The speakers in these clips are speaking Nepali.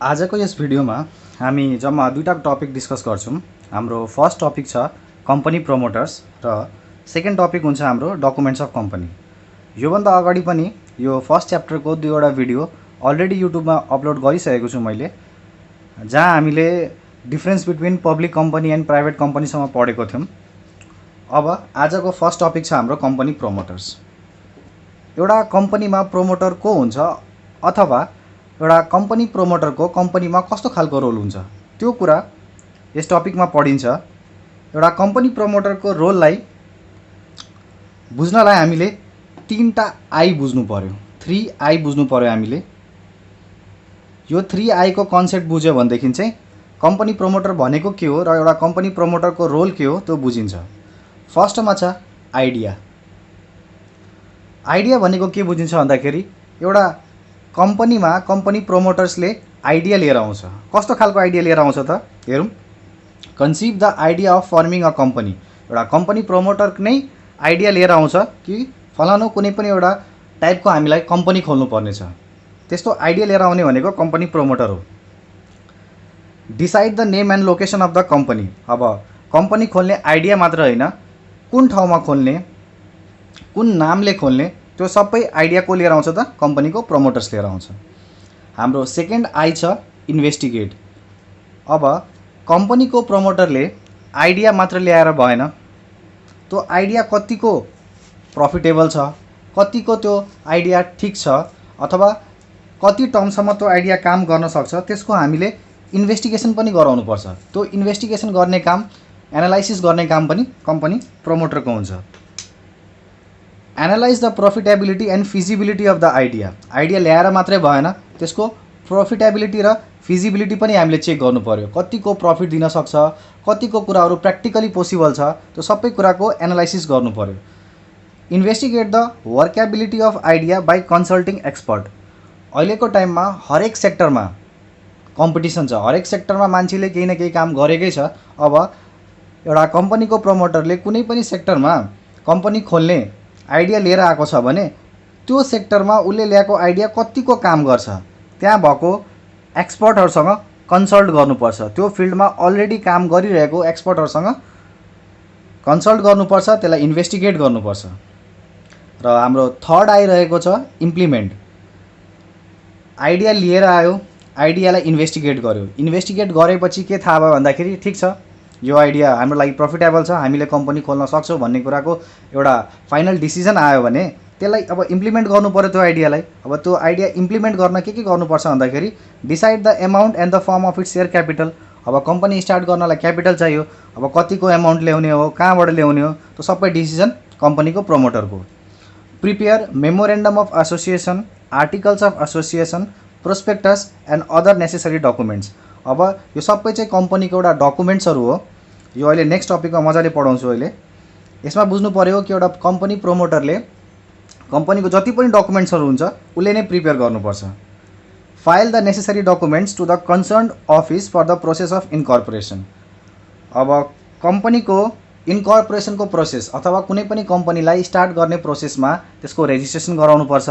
आजको यस भिडियोमा हामी जम्मा दुईटा टपिक डिस्कस गर्छौं। हाम्रो फर्स्ट टपिक छ कम्पनी प्रमोटर्स र सेकेन्ड टपिक हुन्छ हाम्रो डकुमेन्ट्स अफ कम्पनी। योभन्दा अगाडि पनि यो फर्स्ट च्याप्टरको दुईवटा भिडियो अलरेडी युट्युबमा अपलोड गरिसकेको छु मैले, जहाँ हामीले difference between public company and private कम्पनीसम्म पढेको थियौँ। अब आजको फर्स्ट टपिक छ हाम्रो कम्पनी प्रमोटर्स। एउटा कम्पनीमा प्रमोटर को हुन्छ अथवा एउटा कम्पनी प्रमोटरको कम्पनीमा कस्तो खालको रोल हुन्छ त्यो कुरा यस टपिकमा पढिन्छ। एउटा कम्पनी प्रमोटरको रोललाई बुझ्नलाई हामीले तीनटा आई बुझ्नु पर्यो, 3I बुझ्नु पर्यो हामीले। यो 3I को कन्सेप्ट बुझ्यो भनेदेखि चाहिँ कम्पनी प्रमोटर भनेको के हो र एउटा कम्पनी प्रमोटरको रोल के हो त्यो बुझिन्छ। फर्स्टमा छ आइडिया। आइडिया भनेको के बुझिन्छ भन्दाखेरि एउटा कम्पनीमा कम्पनी प्रमोटर्सले आइडिया लिएर आउँछ। कस्तो खालको आइडिया लिएर आउँछ त हेरौँ। Conceive the idea of farming a company. एउटा कम्पनी प्रमोटर नै आइडिया लिएर आउँछ कि फलानु कुनै पनि एउटा टाइपको हामीलाई कम्पनी खोल्नु पर्ने छ, त्यस्तो आइडिया लिएर आउने भनेको कम्पनी प्रमोटर हो। Decide the name and location of the company. अब कम्पनी खोल्ने आइडिया मात्र होइन, कुन ठाउँमा खोल्ने, कुन नामले खोल्ने, त्यो सबै आइडिया को लिएर आउँछ त कम्पनीको प्रमोटर्स लिएर आउँछ। हाम्रो सेकेन्ड आई छ इन्भेस्टिगेट। अब कम्पनीको प्रमोटरले आइडिया मात्र ल्याएर भएन, त्यो आइडिया कतिको प्रफिटेबल छ, कतिको त्यो आइडिया ठिक छ अथवा कति टर्मसम्म त्यो आइडिया काम गर्न सक्छ, त्यसको हामीले इन्भेस्टिगेसन पनि गराउनुपर्छ। त्यो इन्भेस्टिगेसन गर्ने काम, एनालाइसिस गर्ने काम पनि कम्पनी प्रमोटरको हुन्छ। Analyse the profitability and feasibility of the idea. Idea ल्याएर मात्रै भएन, त्यसको प्रफिटेबिलिटी र फिजिबिलिटी पनि हामीले चेक गर्नु पर्यो। कतिको प्रफिट दिन सक्छ, कतिको कुराहरू प्र्याक्टिकली पोसिबल छ, त्यो सबै कुराको एनालाइसिस गर्नु पर्यो। Investigate the workability of idea by consulting expert. अहिलेको टाइममा हरेक सेक्टरमा कम्पिटिसन छ, हरेक सेक्टरमा मान्छेले केही न केही काम गरेकै छ। अब एउटा कम्पनीको प्रमोटरले कुनै पनि सेक्टरमा कम्पनी खोल्ने आइडिया लिएर आएको छ भने त्यो सेक्टरमा उसले ल्याएको आइडिया कतिको काम गर्छ, त्यहाँ भएको एक्सपर्टहरूसँग कन्सल्ट गर्नुपर्छ। त्यो फिल्डमा अलरेडी काम गरिरहेको एक्सपर्टहरूसँग कन्सल्ट गर्नुपर्छ, त्यसलाई इन्भेस्टिगेट गर्नुपर्छ। र हाम्रो थर्ड आइरहेको छ इम्प्लिमेन्ट। आइडिया लिएर आयो, आइडियालाई इन्भेस्टिगेट गर्यो, इन्भेस्टिगेट गरेपछि के थाहा भयो भन्दाखेरि ठिक छ यो आइडिया हाम्रो लागि प्रफिटेबल छ, हामीले कम्पनी खोल्न सक्छौँ भन्ने कुराको एउटा फाइनल डिसिजन आयो भने त्यसलाई अब इम्प्लिमेन्ट गर्नु पर्यो त्यो आइडियालाई। अब त्यो आइडिया इम्प्लिमेन्ट गर्न के गर्नुपर्छ भन्दाखेरि decide the amount and the form of its share capital. अब कम्पनी स्टार्ट गर्नलाई क्यापिटल चाहियो, अब कतिको एमाउन्ट ल्याउने हो, कहाँबाट ल्याउने हो, त्यो सबै डिसिजन कम्पनीको प्रमोटरको। Prepare memorandum of association, articles of association, prospectus and other necessary documents. अब यो सबै चाहिँ कम्पनीको एउटा डकुमेन्ट्सहरू हो। यो अहिले नेक्स्ट टपिकमा मजाले पढाउँछु। अहिले यसमा बुझ्नु पर्यो कि एउटा कम्पनी प्रमोटरले कम्पनीको जति पनि डकुमेन्ट्सहरू हुन्छ उसले नै प्रिपेयर गर्नुपर्छ। File the necessary documents to the concerned office for the process of incorporation. अब कम्पनीको इन्कर्पोरेसनको प्रोसेस अथवा कुनै पनि कम्पनीलाई स्टार्ट गर्ने प्रोसेसमा त्यसको रेजिस्ट्रेसन गराउनुपर्छ।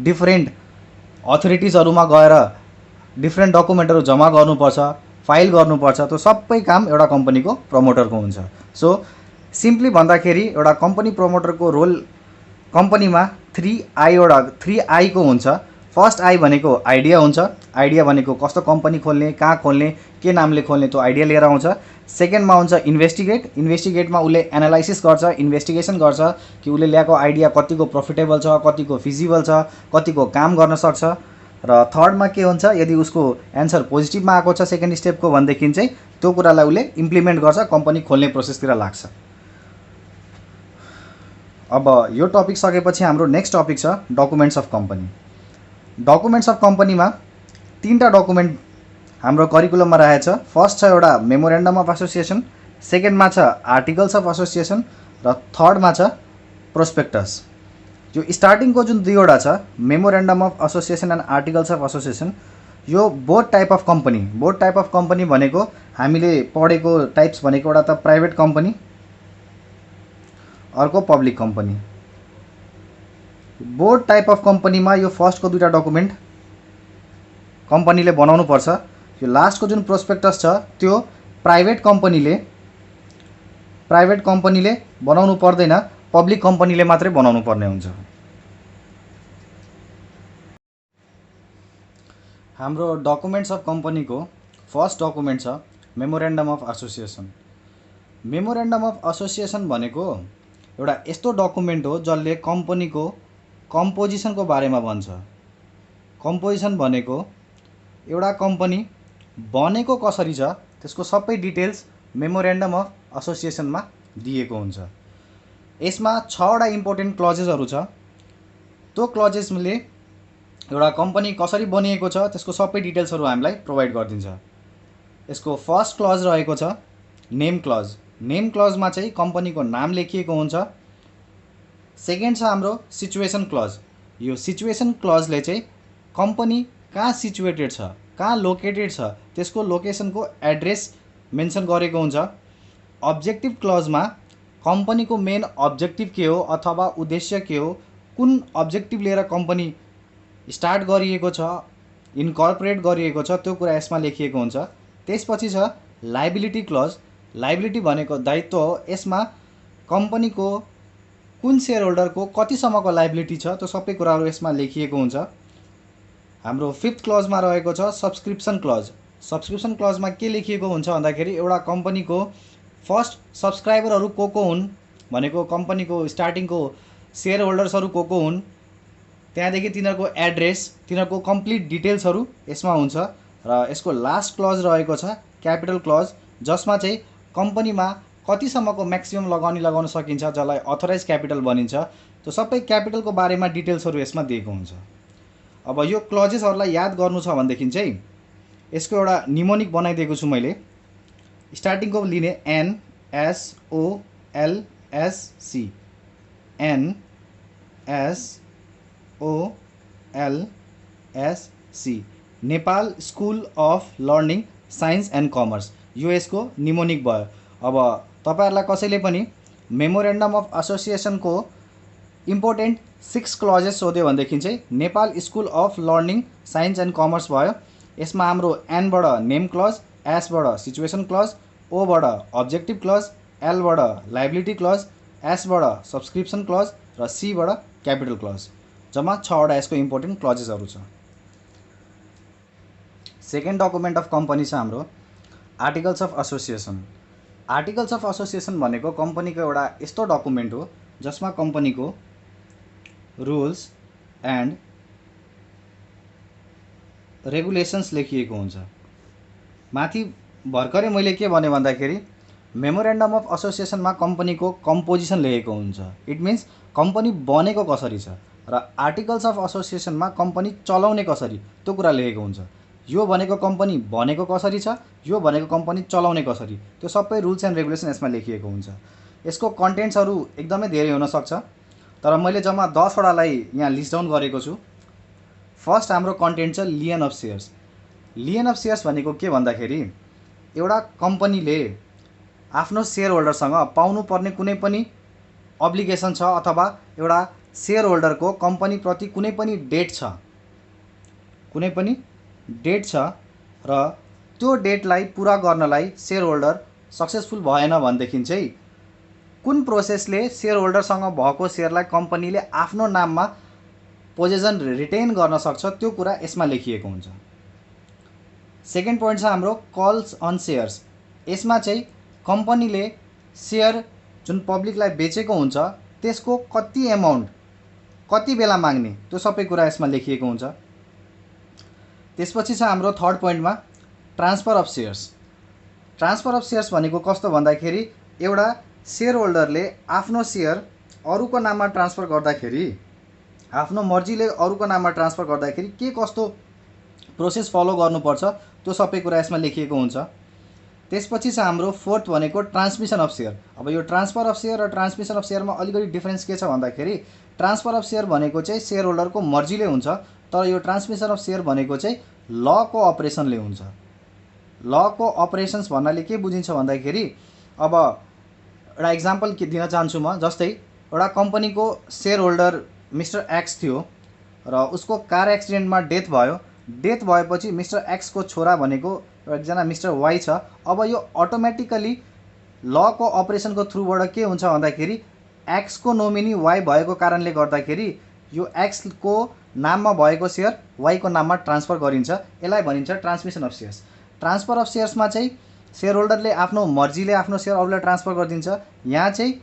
डिफ्रेन्ट अथोरिटिजहरूमा गएर डिफ्रेन्ट डकुमेन्टहरू जम्मा गर्नुपर्छ, फाइल गर्नुपर्छ। त्यो सबै काम एउटा कम्पनीको प्रमोटरको हुन्छ। सो सिम्पली भन्दाखेरि एउटा कम्पनी प्रमोटरको रोल कम्पनीमा 3I को हुन्छ। फर्स्ट आई भनेको आइडिया हुन्छ। आइडिया भनेको कस्तो कम्पनी खोल्ने, कहाँ खोल्ने, के नामले खोल्ने, त्यो आइडिया लिएर आउँछ। सेकेन्डमा हुन्छ इन्भेस्टिगेट। इन्भेस्टिगेटमा उसले एनालाइसिस गर्छ, इन्भेस्टिगेसन गर्छ कि उसले ल्याएको आइडिया कतिको प्रफिटेबल छ, कतिको फिजिबल छ, कतिको काम गर्न सक्छ। र थर्डमा के हुन्छ, यदि उसको एन्सर पोजिटिभमा आएको छ सेकेन्ड स्टेपको भनेदेखि चाहिँ त्यो कुरालाई उसले इम्प्लिमेन्ट गर्छ, कम्पनी खोल्ने प्रोसेसतिर लाग्छ। अब यो टपिक सकेपछि हाम्रो नेक्स्ट टपिक छ documents of company. Documents of कम्पनीमा तीनटा डकुमेन्ट हाम्रो करिकुलममा रहेको छ। फर्स्ट छ एउटा मेमोरेन्डम अफ एसोसिएसन, सेकेन्डमा छ आर्टिकल्स अफ एसोसिएसन र थर्डमा छ प्रोस्पेक्टस। यो स्टार्टिङको जुन दुईवटा छ memorandum of association and articles of association, यो both type of company. Both type of company भनेको हामीले पढेको टाइप्स भनेको एउटा त प्राइभेट कम्पनी, अर्को public company. Both type of कम्पनीमा यो फर्स्टको दुईटा डकुमेन्ट कम्पनीले बनाउनु पर्छ। यो लास्टको जुन प्रोस्पेक्टस छ त्यो प्राइभेट कम्पनीले बनाउनु पर्दैन, पब्लिक कम्पनीले मात्रै बनाउनु पर्ने हुन्छ। हाम्रो डकुमेन्ट्स अफ कम्पनीको फर्स्ट डकुमेन्ट छ memorandum of association. Memorandum of association भनेको एउटा यस्तो डकुमेन्ट हो जसले कम्पनीको कम्पोजिसनको बारेमा भन्छ। कम्पोजिसन भनेको एउटा कम्पनी बनेको कसरी छ त्यसको सबै डिटेल्स मेमोरेन्डम अफ एसोसिएसनमा दिएको हुन्छ। यसमा 6वटा इम्पोर्टेन्ट क्लजेसहरू छ। त्यो क्लजेसले एउटा कम्पनी कसरी बनिएको छ त्यसको सबै डिटेल्सहरू हामीलाई प्रोभाइड गरिदिन्छ। यसको फर्स्ट क्लज रहेको छ नेम क्लज। नेम क्लजमा चाहिँ कम्पनीको नाम लेखिएको हुन्छ। सेकेन्ड छ हाम्रो सिचुएसन क्लज। यो सिचुएसन क्लजले चाहिँ कम्पनी कहाँ सिचुएटेड छ, कहाँ लोकेटेड छ त्यसको लोकेसनको एड्रेस मेन्सन गरेको हुन्छ। अब्जेक्टिभ क्लजमा कम्पनीको मेन अब्जेक्टिभ के हो अथवा उद्देश्य के हो, कुन अब्जेक्टिभ लिएर कम्पनी स्टार्ट गरिएको छ, इन्कर्पोरेट गरिएको छ, त्यो कुरा यसमा लेखिएको हुन्छ। त्यसपछि छ लाइबिलिटी क्लज। लाइबिलिटी भनेको दायित्व हो। यसमा कम्पनीको कुन सेयर होल्डरको कतिसम्मको लाइबिलिटी छ त्यो सबै कुराहरू यसमा लेखिएको हुन्छ। हाम्रो फिफ्थ क्लजमा रहेको छ सब्सक्रिप्सन क्लज। सब्सक्रिप्सन क्लजमा के लेखिएको हुन्छ भन्दाखेरि एउटा कम्पनीको फर्स्ट सब्सक्राइबरहरू को हुन् भनेको कम्पनीको स्टार्टिङको सेयर होल्डर्सहरू को हुन्, त्यहाँदेखि तिनीहरूको एड्रेस, तिनीहरूको कम्प्लिट डिटेल्सहरू यसमा हुन्छ। र यसको लास्ट क्लज रहेको छ क्यापिटल क्लज, जसमा चाहिँ कम्पनीमा कतिसम्मको म्याक्सिमम लगानी लगाउन सकिन्छ, जसलाई अथोराइज क्यापिटल भनिन्छ, त्यो सबै क्यापिटलको बारेमा डिटेल्सहरू यसमा दिएको हुन्छ। अब यो क्लजेसहरूलाई याद गर्नु छ भनेदेखि चाहिँ यसको एउटा निमोनिक बनाइदिएको छु मैले। स्टार्टिङको लिने NSOLSC, NSOLSC, Nepal school of learning science and commerce. यो यसको निमोनिक भयो। अब तपाईहरुलाई कसैले पनि मेमोरेन्डम अफ एसोसिएसनको इम्पोर्टेन्ट 6 क्लजेस सोध्यो भनेदेखि चाहिँ Nepal school of learning science and commerce भयो। यसमा हाम्रो एनबाट नेम क्लज, एसबाट सिचुएसन क्लज, ओबाट अब्जेक्टिभ क्लज, एलबाट लाइबिलिटी क्लज, एसबाट सब्सक्रिप्सन क्लज र सीबाट क्यापिटल क्लज। जम्मा 6वटा यसको इम्पोर्टेन्ट क्लजेसहरू छ। सेकेन्ड डकुमेन्ट अफ कम्पनी छ हाम्रो articles of association. Articles of association भनेको कम्पनीको एउटा यस्तो डकुमेन्ट हो जसमा कम्पनीको रुल्स एन्ड रेगुलेसन्स लेखिएको हुन्छ। माथि भर्खरै मैले के भने भन्दाखेरि मेमोरेन्डम अफ एसोसिएसनमा कम्पनीको कम्पोजिसन लेखेको हुन्छ। इट मिन्स कम्पनी बनेको कसरी छ, र आर्टिकल्स अफ एसोसिएसनमा कम्पनी चलाउने कसरी त्यो कुरा लेखेको हुन्छ। यो भनेको कम्पनी बनेको कसरी छ, यो भनेको कम्पनी चलाउने कसरी, त्यो सबै रुल्स एन्ड रेगुलेसन यसमा लेखिएको हुन्छ। यसको कन्टेन्ट्सहरू एकदमै धेरै हुन सक्छ, तर मैले जम्मा 10वटालाई यहाँ लिस्ट डाउन गरेको छु। फर्स्ट हाम्रो कन्टेन्ट छ लियन अफ सेयर्स। लियन अफ सेयर्स भनेको के भन्दाखेरि एउटा कम्पनीले आफ्नो सेयर होल्डरसँग पाउनुपर्ने कुनै पनि अब्लिगेसन छ अथवा एउटा सेयर होल्डरको कम्पनीप्रति कुनै पनि डेट छ, र त्यो डेटलाई पुरा गर्नलाई सेयर होल्डर सक्सेसफुल भएन भनेदेखि चाहिँ कुन प्रोसेसले सेयर होल्डरसँग भएको सेयरलाई कम्पनीले आफ्नो नाममा पोजेसन रिटेन गर्न सक्छ त्यो कुरा यसमा लेखिएको हुन्छ। सेकेन्ड पोइन्ट छ हाम्रो कल्स अन सेयर्स। यसमा चाहिँ कम्पनीले सेयर जुन पब्लिकलाई बेचेको हुन्छ त्यसको कति एमाउन्ट कति बेला माग्ने त्यो सबै कुरा यसमा लेखिएको हुन्छ। त्यसपछि छ हाम्रो थर्ड पोइन्टमा transfer of shares. Transfer of shares भनेको कस्तो भन्दाखेरि एउटा सेयर होल्डरले आफ्नो सेयर अरूको नाममा ट्रान्सफर गर्दाखेरि, आफ्नो मर्जीले अरूको नाममा ट्रान्सफर गर्दाखेरि के कस्तो प्रोसेस फलो गर्नुपर्छ त्यो सबै कुरा यसमा लेखिएको हुन्छ। त्यसपछि छ हाम्रो फोर्थ भनेको ट्रान्समिसन अफ सेयर। अब यो ट्रान्सफर अफ सेयर र ट्रान्समिसन अफ सेयरमा अलिकति डिफरेन्स के छ भन्दाखेरि ट्रान्सफर अफ सेयर भनेको चाहिँ सेयर होल्डरको मर्जीले हुन्छ, तर यो ट्रान्समिसन अफ सेयर भनेको चाहिँ लको अपरेसनले हुन्छ। लको अपरेसन्स भन्नाले के बुझिन्छ भन्दाखेरि अब एउटा इक्जाम्पल के दिन चाहन्छु म। जस्तै एउटा कम्पनीको सेयर होल्डर मिस्टर एक्स थियो र उसको कार एक्सिडेन्टमा डेथ भयो, डेथ भएपछि मिस्टर एक्सको छोरा भनेको एकजना मिस्टर वाई छ। अब यो अटोमेटिकली लको अपरेसनको थ्रुबाट के हुन्छ भन्दाखेरि एक्सको नोमिनी वाई भएको कारणले गर्दाखेरि यो एक्सको नाममा भएको सेयर वाईको नाममा ट्रान्सफर गरिन्छ। यसलाई भनिन्छ transmission of shares. Transfer of सेयर्समा चाहिँ सेयर होल्डरले आफ्नो मर्जीले आफ्नो सेयर अरूलाई ट्रान्सफर गरिदिन्छ। यहाँ चाहिँ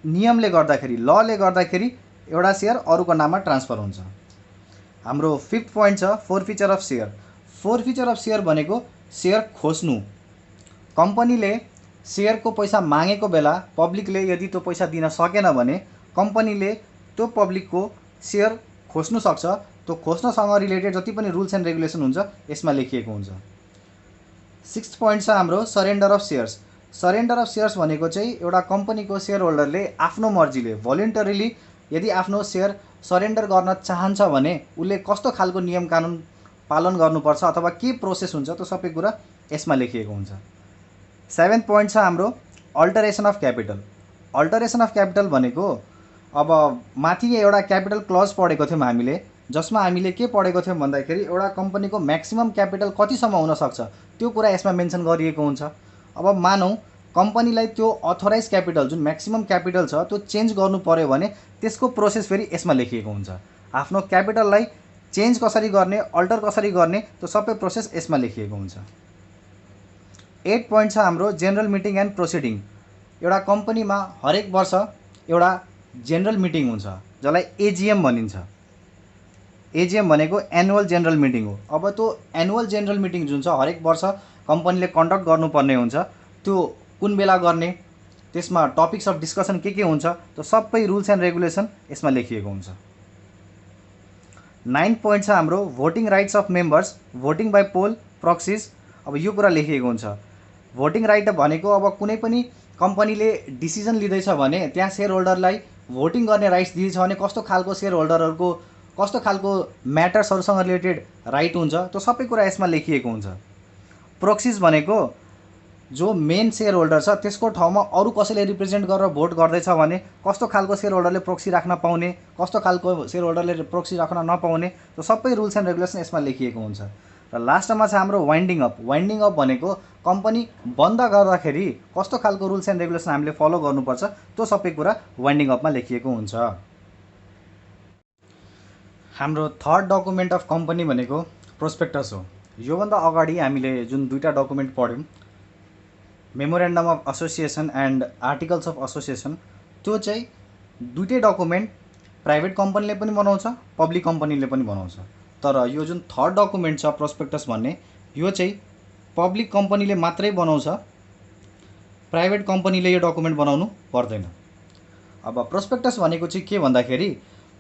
नियमले गर्दाखेरि लले गर्दाखेरि एउटा सेयर अरूको नाममा ट्रान्सफर हुन्छ। हाम्रो फिफ्थ पोइन्ट छ फोरफिचर अफ सेयर। फोरफिचर अफ सेयर भनेको सेयर खोज्नु। कम्पनीले सेयरको पैसा मागेको बेला पब्लिकले यदि त्यो पैसा दिन सकेन भने कम्पनीले त्यो पब्लिकको सेयर खोज्नु सक्छ। त्यो खोज्नसँग रिलेटेड जति पनि रुल्स एन्ड रेगुलेसन हुन्छ यसमा लेखिएको हुन्छ। सिक्स्थ पोइन्ट छ हाम्रो surrender of shares. Surrender of shares भनेको चाहिँ एउटा कम्पनीको सेयर होल्डरले आफ्नो मर्जीले भोलिन्टरीली यदि आफ्नो सेयर सरेन्डर गर्न चाहन्छ भने उसले कस्तो खालको नियम कानुन पालन गर्नुपर्छ अथवा के प्रोसेस हुन्छ त्यो सबै कुरा यसमा लेखिएको हुन्छ। सेभेन्थ पोइन्ट छ हाम्रो अल्टरेसन अफ क्यापिटल। अल्टरेसन अफ क्यापिटल भनेको अब माथि एउटा क्यापिटल क्लज पढेको थियौँ हामीले, जसमा हामीले के पढेको थियौँ भन्दाखेरि एउटा कम्पनीको म्याक्सिमम क्यापिटल कतिसम्म हुनसक्छ त्यो कुरा यसमा मेन्सन गरिएको हुन्छ। अब मानौँ कम्पनीलाई त्यो अथोराइज क्यापिटल जुन म्याक्सिमम क्यापिटल छ त्यो चेन्ज गर्नु पर्यो भने त्यसको प्रोसेस फेरि यसमा लेखिएको हुन्छ। आफ्नो क्यापिटललाई चेन्ज कसरी गर्ने, अल्टर कसरी गर्ने त्यो सबै प्रोसेस यसमा लेखिएको हुन्छ। 8 पोइन्ट छ हाम्रो जेनरल मिटिङ एन्ड प्रोसिडिङ। एउटा कम्पनीमा हरेक वर्ष एउटा जेनरल मिटिङ हुन्छ जसलाई एजिएम भनिन्छ। एजिएम भनेको एनुअल जेनरल मिटिङ हो। अब त्यो एनुअल जेनरल मिटिङ जुन छ हरेक वर्ष कम्पनीले कन्डक्ट गर्नुपर्ने हुन्छ, त्यो कुन बेला गर्ने, त्यसमा टपिक्स अफ डिस्कसन के हुन्छ त्यो सबै रुल्स एन्ड रेगुलेसन यसमा लेखिएको हुन्छ। 9 पोइन्ट छ हाम्रो voting rights of members, voting by poll, proxies. अब यो कुरा लेखिएको हुन्छ। भोटिङ राइट भनेको अब कुनै पनि कम्पनीले डिसिजन लिँदैछ भने त्यहाँ सेयर होल्डरलाई भोटिङ गर्ने राइट्स दिएछ भने कस्तो खालको सेयर होल्डरहरूको कस्तो खालको म्याटर्सहरूसँग रिलेटेड राइट हुन्छ त्यो सबै कुरा यसमा लेखिएको हुन्छ। प्रोक्सिस भनेको जो मेन सेयर होल्डर छ त्यसको ठाउँमा अरू कसैले रिप्रेजेन्ट गरेर भोट गर्दैछ भने कस्तो खालको सेयर होल्डरले प्रोक्सी राख्न पाउने, कस्तो खालको सेयर होल्डरले प्रोक्सी राख्न नपाउने त्यो सबै रुल्स एन्ड रेगुलेसन यसमा लेखिएको हुन्छ। र लास्टमा छ हाम्रो वाइन्डिङ अप। वाइन्डिङ अप भनेको कम्पनी बन्द गर्दाखेरि कस्तो खालको रुल्स एन्ड रेगुलेसन हामीले फलो गर्नुपर्छ त्यो सबै कुरा वाइन्डिङ अपमा लेखिएको हुन्छ। हाम्रो थर्ड डकुमेन्ट अफ कम्पनी भनेको प्रोस्पेक्टस हो। योभन्दा अगाडि हामीले जुन दुईवटा डकुमेन्ट पढ्यौँ, memorandum of association and articles of association, त्यो चाहिँ दुईटै डकुमेन्ट प्राइभेट कम्पनीले पनि बनाउँछ, पब्लिक कम्पनीले पनि बनाउँछ। तर यो जुन थर्ड डकुमेन्ट छ प्रोस्पेक्टस भन्ने, यो चाहिँ पब्लिक कम्पनीले मात्रै बनाउँछ, प्राइभेट कम्पनीले यो डकुमेन्ट बनाउनु पर्दैन। अब प्रोस्पेक्टस भनेको चाहिँ के भन्दाखेरि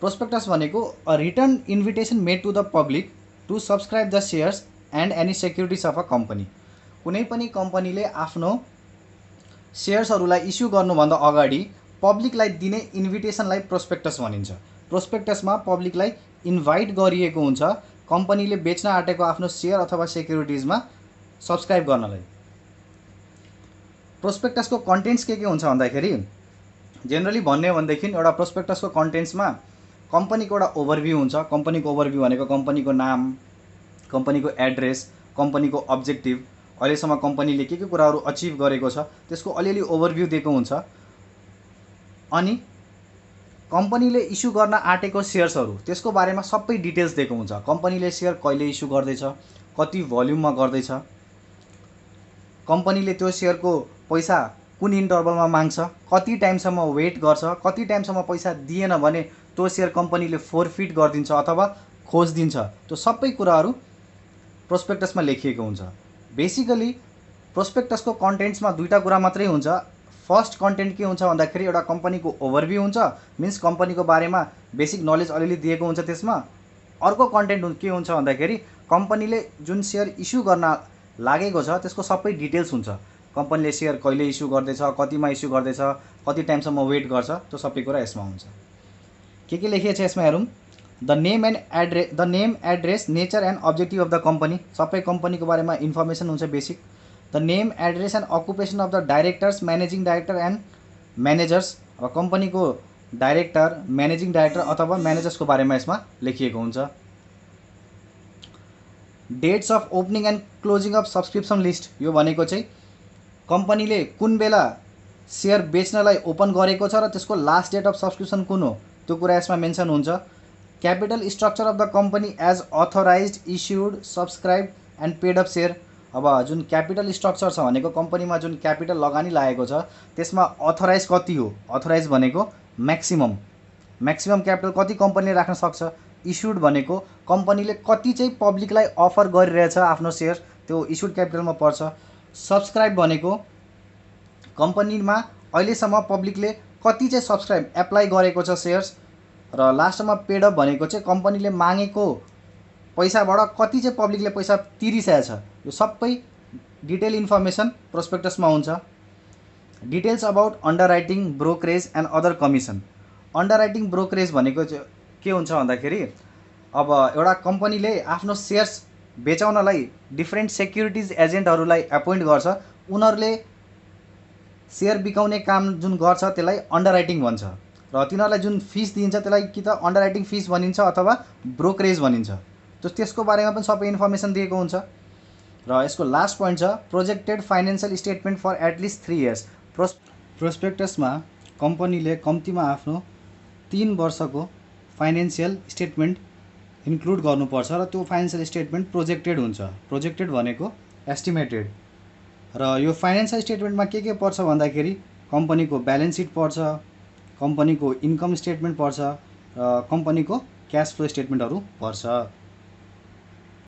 प्रोस्पेक्टस भनेको a written invitation made to the public to subscribe the shares and any securities of a company. कुनै पनि कम्पनीले आफ्नो सेयर्सहरूलाई इस्यु गर्नुभन्दा अगाडि पब्लिकलाई दिने इन्भिटेसनलाई प्रोस्पेक्टस भनिन्छ। प्रोस्पेक्टसमा पब्लिकलाई इन्भाइट गरिएको हुन्छ कम्पनीले बेच्न आँटेको आफ्नो सेयर अथवा सेक्युरिटिजमा सब्सक्राइब गर्नलाई। प्रोस्पेक्टसको कन्टेन्ट्स के हुन्छ भन्दाखेरि जेनरली भन्ने हो भनेदेखि एउटा प्रोस्पेक्टसको कन्टेन्ट्समा कम्पनीको एउटा ओभरभ्यू हुन्छ। कम्पनीको ओभरभ्यू भनेको कम्पनीको नाम, कम्पनीको एड्रेस, कम्पनीको अब्जेक्टिभ, अहिलेसम्म कम्पनीले के कुराहरू अचिभ गरेको छ त्यसको अलिअलि ओभरभ्यू दिएको हुन्छ। अनि कम्पनीले इस्यु गर्न आँटेको सेयर्सहरू त्यसको बारेमा सबै डिटेल्स दिएको हुन्छ। कम्पनीले सेयर कहिले इस्यु गर्दैछ, कति भोल्युममा गर्दैछ, कम्पनीले त्यो सेयरको पैसा कुन इन्टरभलमा माग्छ, कति टाइमसम्म वेट गर्छ, कति टाइमसम्म पैसा दिएन भने त्यो सेयर कम्पनीले फोरफिट गरिदिन्छ अथवा खोजिदिन्छ। त्यो सबै कुराहरू प्रोस्पेक्टसमा लेखिएको हुन्छ। बेसिकली प्रोस्पेक्टसको कन्टेन्ट्समा दुईवटा कुरा मात्रै हुन्छ। फर्स्ट कन्टेन्ट के हुन्छ भन्दाखेरि एउटा कम्पनीको ओभरभ्यू हुन्छ, मिन्स कम्पनीको बारेमा बेसिक नलेज अलिअलि दिएको हुन्छ त्यसमा। अर्को कन्टेन्ट के हुन्छ भन्दाखेरि कम्पनीले जुन सेयर इस्यु गर्न लागेको छ त्यसको सबै डिटेल्स हुन्छ। कम्पनीले सेयर कहिले इस्यु गर्दैछ, कतिमा इस्यु गर्दैछ, कति टाइमसम्म वेट गर्छ, त्यो सबै कुरा यसमा हुन्छ। के लेखिएको छ यसमा हेरौँ। The name address nature and objective of the company, सबै कम्पनीको बारेमा इन्फर्मेसन हुन्छ basic. The name address and occupation of the directors, managing director and managers, अब कम्पनीको डाइरेक्टर, म्यानेजिङ डाइरेक्टर अथवा म्यानेजर्सको बारेमा यसमा लेखिएको हुन्छ। Dates of opening and closing of subscription list, यो भनेको चाहिँ कम्पनीले कुन बेला सेयर बेच्नलाई ओपन गरेको छ र त्यसको लास्ट डेट अफ सब्सक्रिप्सन कुन हो त्यो कुरा यसमा मेन्सन हुन्छ। Capital structure of the company as authorised, issued, subscribe and paid of share. अब जुन क्यापिटल स्ट्रक्चर छ भनेको कम्पनीमा जुन क्यापिटल लगानी लागेको छ त्यसमा अथोराइज कति हो, अथोराइज भनेको म्याक्सिमम क्यापिटल कति कम्पनीले राख्न सक्छ। इस्युड भनेको कम्पनीले कति चाहिँ पब्लिकलाई अफर गरिरहेछ आफ्नो सेयर, त्यो इस्युड क्यापिटलमा पर्छ। सब्सक्राइब भनेको कम्पनीमा अहिलेसम्म पब्लिकले कति चाहिँ सब्सक्राइब एप्लाई गरेको छ सेयर्स। र लास्टमा पेड अप भनेको चाहिँ कम्पनीले मागेको पैसाबाट कति चाहिँ पब्लिकले पैसा तिरिसकेको छ, यो सबै डिटेल इन्फर्मेसन प्रोस्पेक्टसमा हुन्छ। Details about underwriting, brokerage and other commission. Underwriting brokerage भनेको के हुन्छ भन्दाखेरि अब एउटा कम्पनीले आफ्नो सेयर्स बेचाउनलाई डिफ्रेन्ट सेक्युरिटिज एजेन्टहरूलाई एपोइन्ट गर्छ। उनीहरूले सेयर बिकाउने काम जुन गर्छ त्यसलाई अन्डरराइटिङ भन्छ र तिनीहरूलाई जुन फिस दिन्छ त्यसलाई कि त अन्डरराइटिङ फिस भनिन्छ अथवा ब्रोकरेज भनिन्छ। त्यसको बारेमा पनि सबै इन्फर्मेसन दिएको हुन्छ। र यसको लास्ट पोइन्ट छ projected financial statement for at least 3 years. प्रोस्पेक्टसमा कम्पनीले कम्तीमा आफ्नो 3 वर्षको फाइनेन्सियल स्टेटमेन्ट इन्क्लुड गर्नुपर्छ र त्यो फाइनेन्सियल स्टेटमेन्ट प्रोजेक्टेड हुन्छ। प्रोजेक्टेड भनेको एस्टिमेटेड। र यो फाइनेन्सियल स्टेटमेन्टमा के पर्छ भन्दाखेरि कम्पनीको ब्यालेन्स सिट पर्छ, कम्पनीको इन्कम स्टेटमेन्ट पर्छ र कम्पनीको क्यास फ्लो स्टेटमेन्टहरू पर्छ।